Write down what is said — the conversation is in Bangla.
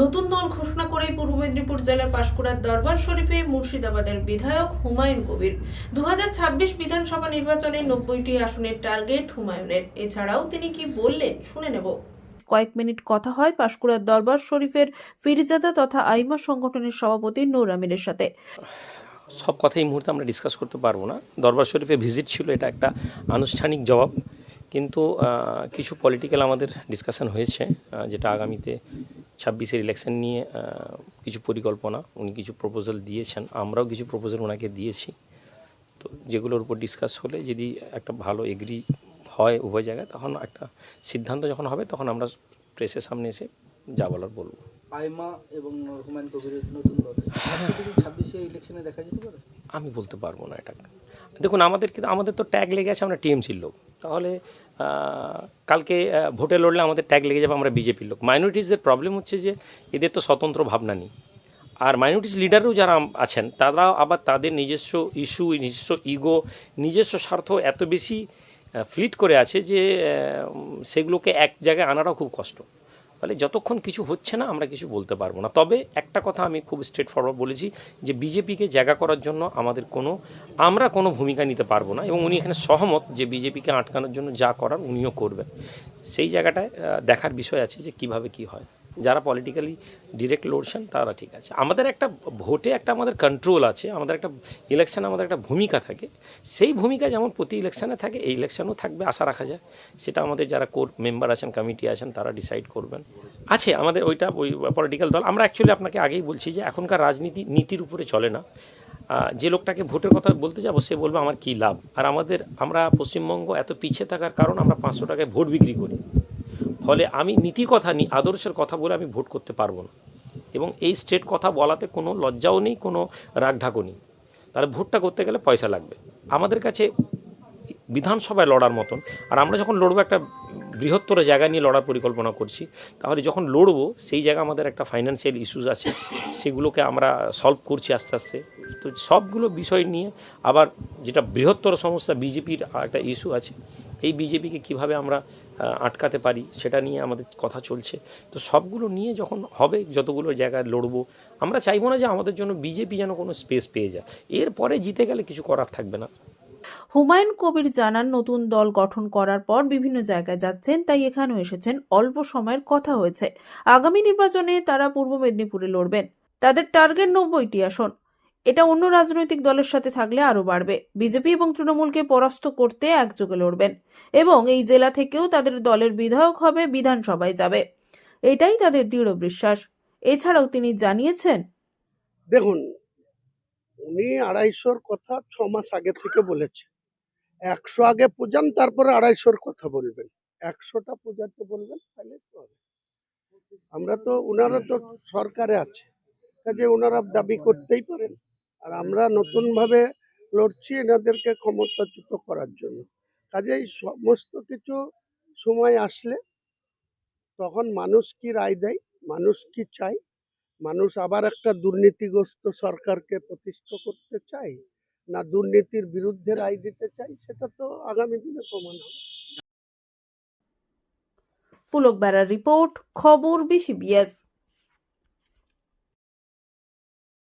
নতুন দল ঘোষণা করে পূর্ব মেদিনীপুর জেলার পাঁশকুড়ার দরবার শরীফে মুর্শিদাবাদের বিধায়ক হুমায়ুন কবির। 2026 বিধানসভা নির্বাচনে 90টি আসনের টার্গেট হুমায়ুনের। এছাড়াও তিনি কি বললেন শুনে নেব। কয়েক মিনিট কথা হয় পাঁশকুড়ার দরবার শরীফের ফিরজাদা তথা আইমা সংগঠনের সভাপতি নূর আমিরের সাথে। সব কথা এই মুহূর্তে আমরা ডিসকাস করতে পারবো না। দরবার শরীফে ভিজিট ছিল, এটা একটা আনুষ্ঠানিক জবাব, কিন্তু কিছু পলিটিক্যাল আমাদের ডিসকাশন হয়েছে, যেটা আগামীতে 26-এর ইলেকশন নিয়ে কিছু পরিকল্পনা, উনি কিছু প্রপোজাল দিয়েছেন, আমরাও কিছু প্রপোজাল ওনাকে দিয়েছি। তো যেগুলোর উপর ডিসকাস হলে যদি একটা ভালো এগ্রি হয় উভয় জায়গায়, তখন একটা সিদ্ধান্ত যখন হবে তখন আমরা প্রেসের সামনে এসে যা বলার বলবো। আইমা এবং হুমায়ুন কবিরের নতুন দল 26-এ ইলেকশনে দেখা যেতে পারে। আমি বলতে পারবো না এটা। দেখুন, আমাদের তো ট্যাগ লেগে আছে, আমরা টিএমসির লোক। তাহলে কালকে ভোটে লড়লে আমাদের ট্যাগ লেগে যাবে আমরা বিজেপির লোক। মাইনরিটিসদের প্রবলেম হচ্ছে যে এদের তো স্বতন্ত্র ভাবনা নেই। আর মাইনরিটিস লিডারও যারা আছেন তারা আবার তাদের নিজস্ব ইস্যু, নিজস্ব ইগো, নিজস্ব স্বার্থ এত বেশি ফ্লিট করে আছে যে সেগুলোকে এক জায়গায় আনাটাও খুব কষ্ট। ফলে যতক্ষণ কিছু হচ্ছে না আমরা কিছু বলতে পারবো না। তবে একটা কথা আমি খুব স্ট্রেট ফরওয়ার্ড বলেছি যে বিজেপিকে জায়গা করার জন্য আমরা কোনো ভূমিকা নিতে পারবো না, এবং উনি এখানে সহমত যে বিজেপিকে আটকানোর জন্য যা করার উনিও করবেন। সেই জায়গাটায় দেখার বিষয় আছে যে কিভাবে কি হয়। যারা পলিটিক্যালি ডিরেক্ট লড়ছেন তারা ঠিক আছে। আমাদের একটা ভোটে আমাদের কন্ট্রোল আছে, আমাদের একটা ইলেকশানে আমাদের একটা ভূমিকা থাকে। সেই ভূমিকা যেমন প্রতি ইলেকশানে থাকে, এই ইলেকশানেও থাকবে আশা রাখা যায়। সেটা আমাদের যারা কোর মেম্বার আছেন, কমিটি আছেন, তারা ডিসাইড করবেন। আছে আমাদের ওই পলিটিক্যাল দল। আমরা অ্যাকচুয়ালি আপনাকে আগেই বলছি যে এখনকার রাজনীতি নীতির উপরে চলে না। যে লোকটাকে ভোটের কথা বলতে যাবো সে বলবে আমার কী লাভ। আর আমরা পশ্চিমবঙ্গ এত পিছিয়ে থাকার কারণ আমরা 500 টাকায় ভোট বিক্রি করি। ফলে আমি নীতির কথা আদর্শের কথা বলে আমি ভোট করতে পারবো না, এবং এই স্ট্রেট কথা বলাতে কোনো লজ্জাও নেই, কোনো রাগঢাকও নেই। তাহলে ভোটটা করতে গেলে পয়সা লাগবে আমাদের কাছে বিধানসভায় লড়ার মতন। আর আমরা যখন লড়বো একটা বৃহত্তর জায়গা নিয়ে লড়ার পরিকল্পনা করছি, তাহলে যখন লড়বো সেই জায়গা আমাদের একটা ফাইন্যান্সিয়াল ইস্যুস আছে, সেগুলোকে আমরা সলভ করছি আস্তে আস্তে। তো সবগুলো বিষয় নিয়ে আবার যেটা বৃহত্তর সমস্যা বিজেপির একটা ইস্যু আছে, এই বিজেপিকে কিভাবে আমরা আটকাতে পারি সেটা নিয়ে আমাদের কথা চলছে। তো সবগুলো নিয়ে যখন হবে, যতগুলো জায়গায় লড়বো, আমরা চাইবো না যে আমাদের জন্য বিজেপি যেন কোনো স্পেস পেয়ে যায়। এরপরে জিতে গেলে কিছু করার থাকবে না। হুমায়ুন কবির জানান, নতুন দল গঠন করার পর বিভিন্ন জায়গায় যাচ্ছেন, তাই এখানেও এসেছেন। অল্প সময়ের কথা হয়েছে, আগামী নির্বাচনে তারা পূর্ব মেদিনীপুরে লড়বেন। তাদের টার্গেট 90টি আসন। এটা অন্য রাজনৈতিক দলের সাথে থাকলে আরো বাড়বে। বিজেপি এবং তৃণমূলকে পরাস্ত করতে একযোগে লড়বেন, এবং এই জেলা থেকেও তাদের দলের বিধায়ক হবে, বিধানসভায় যাবে। এটাই তাদের দৃঢ় বিশ্বাস। এছাড়াও তিনি জানিয়েছেন, দেখুন, উনি 250-র কথা 6 মাস আগে থেকে বলেছে। 100 আগে পূজান, তারপরে 250-র কথা বলবেন। 100টা পূজাতে বলবেন, তাহলে তো হবে। আমরা তো, ওনারা তো সরকারে আছে, কাজে ওনারা দাবি করতেই পারেন। আর আমরা নতুনভাবে লড়ছি এনাদেরকে ক্ষমতাচ্যুত করার জন্য। কাজেই সমস্ত কিছু সময় আসলে তখন মানুষ কি রায় দেয়, মানুষ কি চায়, মানুষ আবার একটা দুর্নীতিগ্রস্ত সরকারকে প্রতিষ্ঠা করতে চায় না দুর্নীতির বিরুদ্ধে রায় দিতে চাই, সেটা তো আগামী দিনে প্রমাণ হবে। পুলক বেড়ার রিপোর্ট, খবর 20BS।